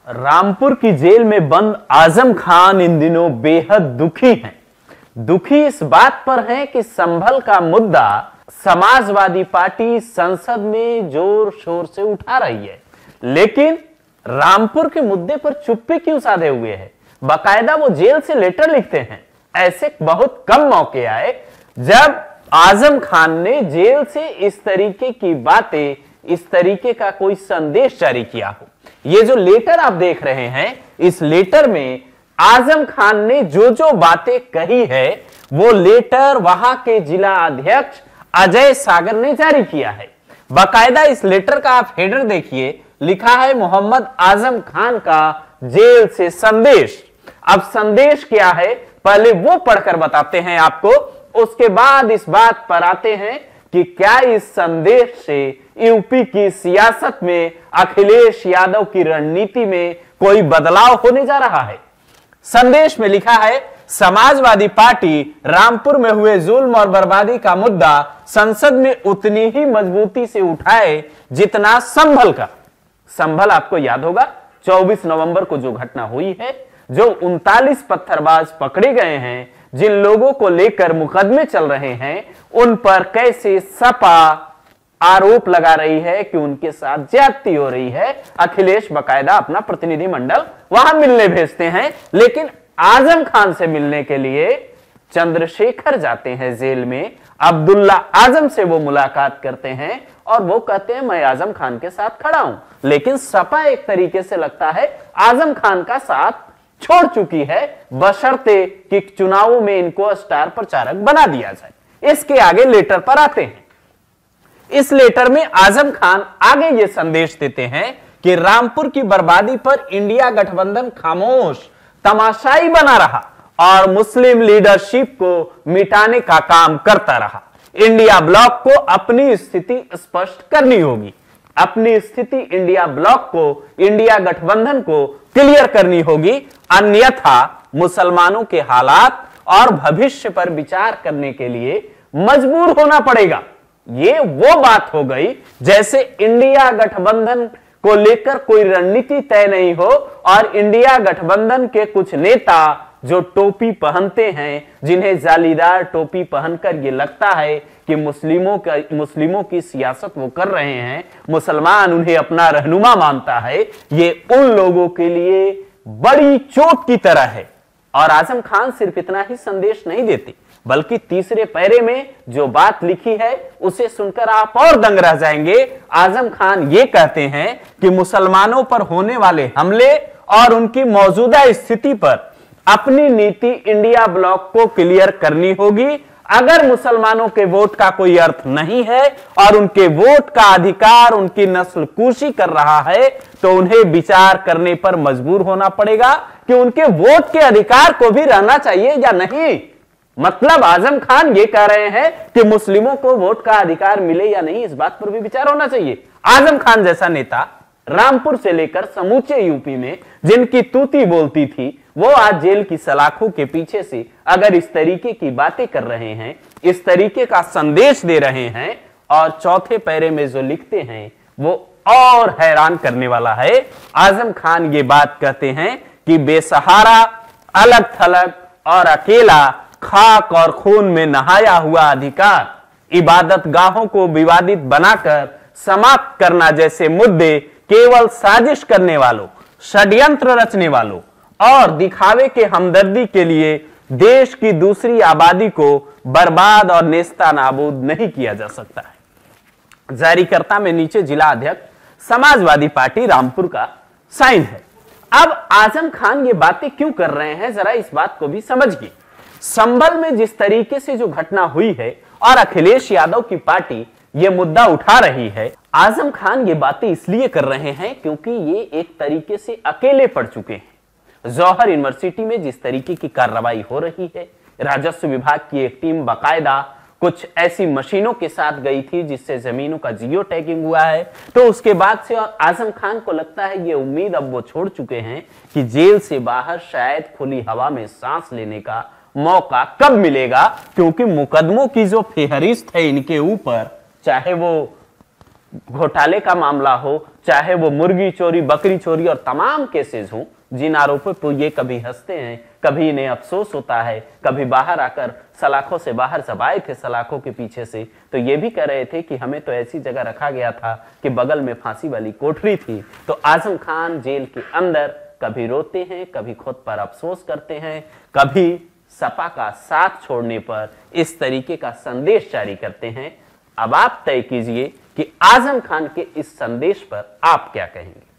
रामपुर की जेल में बंद आजम खान इन दिनों बेहद दुखी हैं। दुखी इस बात पर हैं कि संभल का मुद्दा समाजवादी पार्टी संसद में जोर शोर से उठा रही है, लेकिन रामपुर के मुद्दे पर चुप्पी क्यों साधे हुए है। बाकायदा वो जेल से लेटर लिखते हैं। ऐसे बहुत कम मौके आए जब आजम खान ने जेल से इस तरीके की बातें, इस तरीके का कोई संदेश जारी किया हो। ये जो लेटर आप देख रहे हैं, इस लेटर में आजम खान ने जो जो बातें कही है वो लेटर वहां के जिला अध्यक्ष अजय सागर ने जारी किया है। बाकायदा इस लेटर का आप हेडर देखिए, लिखा है मोहम्मद आजम खान का जेल से संदेश। अब संदेश क्या है पहले वो पढ़कर बताते हैं आपको, उसके बाद इस बात पर आते हैं कि क्या इस संदेश से यूपी की सियासत में, अखिलेश यादव की रणनीति में कोई बदलाव होने जा रहा है। संदेश में लिखा है, समाजवादी पार्टी रामपुर में हुए जुल्म और बर्बादी का मुद्दा संसद में उतनी ही मजबूती से उठाए जितना संभल का। संभल आपको याद होगा 24 नवंबर को जो घटना हुई है, जो 39 पत्थरबाज पकड़े गए हैं, जिन लोगों को लेकर मुकदमे चल रहे हैं, उन पर कैसे सपा आरोप लगा रही है कि उनके साथ ज्यादती हो रही है। अखिलेश बकायदा अपना प्रतिनिधिमंडल वहां मिलने भेजते हैं, लेकिन आजम खान से मिलने के लिए चंद्रशेखर जाते हैं जेल में। अब्दुल्ला आजम से वो मुलाकात करते हैं और वो कहते हैं मैं आजम खान के साथ खड़ा हूं, लेकिन सपा एक तरीके से लगता है आजम खान का साथ छोड़ चुकी है, बशर्ते कि चुनावों में इनको स्टार प्रचारक बना दिया जाए। इसके आगे लेटर पर आते हैं। इस लेटर में आजम खान आगे ये संदेश देते हैं कि रामपुर की बर्बादी पर इंडिया गठबंधन खामोश तमाशाई बना रहा और मुस्लिम लीडरशिप को मिटाने का काम करता रहा। इंडिया ब्लॉक को अपनी स्थिति स्पष्ट करनी होगी। अपनी स्थिति इंडिया ब्लॉक को, इंडिया गठबंधन को क्लियर करनी होगी, अन्यथा मुसलमानों के हालात और भविष्य पर विचार करने के लिए मजबूर होना पड़ेगा। ये वो बात हो गई जैसे इंडिया गठबंधन को लेकर कोई रणनीति तय नहीं हो और इंडिया गठबंधन के कुछ नेता जो टोपी पहनते हैं, जिन्हें जालीदार टोपी पहनकर ये लगता है कि मुस्लिमों की सियासत वो कर रहे हैं, मुसलमान उन्हें अपना रहनुमा मानता है, ये उन लोगों के लिए बड़ी चोट की तरह है। और आजम खान सिर्फ इतना ही संदेश नहीं देते, बल्कि तीसरे पैरे में जो बात लिखी है उसे सुनकर आप और दंग रह जाएंगे। आजम खान ये कहते हैं कि मुसलमानों पर होने वाले हमले और उनकी मौजूदा स्थिति पर अपनी नीति इंडिया ब्लॉक को क्लियर करनी होगी। अगर मुसलमानों के वोट का कोई अर्थ नहीं है और उनके वोट का अधिकार उनकी नस्ल कुशी कर रहा है, तो उन्हें विचार करने पर मजबूर होना पड़ेगा कि उनके वोट के अधिकार को भी रहना चाहिए या नहीं। मतलब आजम खान ये कह रहे हैं कि मुस्लिमों को वोट का अधिकार मिले या नहीं, इस बात पर भी विचार होना चाहिए। आजम खान जैसा नेता रामपुर से लेकर समूचे यूपी में जिनकी तूती बोलती थी, वो आज जेल की सलाखों के पीछे से अगर इस तरीके की बातें कर रहे हैं, इस तरीके का संदेश दे रहे हैं, और चौथे पैरे में जो लिखते हैं वो और हैरान करने वाला है। आजम खान ये बात कहते हैं कि बेसहारा, अलग थलग और अकेला, खाक और खून में नहाया हुआ अधिकार, इबादत गाहों को विवादित बनाकर समाप्त करना जैसे मुद्दे केवल साजिश करने वालों, षड्यंत्र रचने वालों और दिखावे के हमदर्दी के लिए देश की दूसरी आबादी को बर्बाद और नेस्ता नाबूद नहीं किया जा सकता है। जारीकर्ता में नीचे जिला अध्यक्ष समाजवादी पार्टी रामपुर का साइन है। अब आजम खान ये बातें क्यों कर रहे हैं, जरा इस बात को भी समझिए। संभल में जिस तरीके से जो घटना हुई है और अखिलेश यादव की पार्टी ये मुद्दा उठा रही है, आजम खान ये बातें इसलिए कर रहे हैं क्योंकि ये एक तरीके से अकेले पड़ चुके हैं। जौहर यूनिवर्सिटी में जिस तरीके की कार्रवाई हो रही है, राजस्व विभाग की एक टीम बाकायदा कुछ ऐसी मशीनों के साथ गई थी जिससे जमीनों का जियो टैगिंग हुआ है, तो उसके बाद से और आजम खान को लगता है ये उम्मीद अब वो छोड़ चुके हैं कि जेल से बाहर शायद खुली हवा में सांस लेने का मौका कब मिलेगा, क्योंकि मुकदमों की जो फेहरिस्त है इनके ऊपर, चाहे वो घोटाले का मामला हो, चाहे वो मुर्गी चोरी, बकरी चोरी और तमाम केसेस हों, जिन आरोपों पर ये कभी हंसते हैं, कभी इन्हें अफसोस होता है, कभी बाहर आकर सलाखों से बाहर जब आए थे सलाखों के पीछे से, तो ये भी कह रहे थे कि हमें तो ऐसी जगह रखा गया था कि बगल में फांसी वाली कोठरी थी। तो आजम खान जेल के अंदर कभी रोते हैं, कभी खुद पर अफसोस करते हैं, कभी सपा का साथ छोड़ने पर इस तरीके का संदेश जारी करते हैं। अब आप तय कीजिए कि आजम खान के इस संदेश पर आप क्या कहेंगे।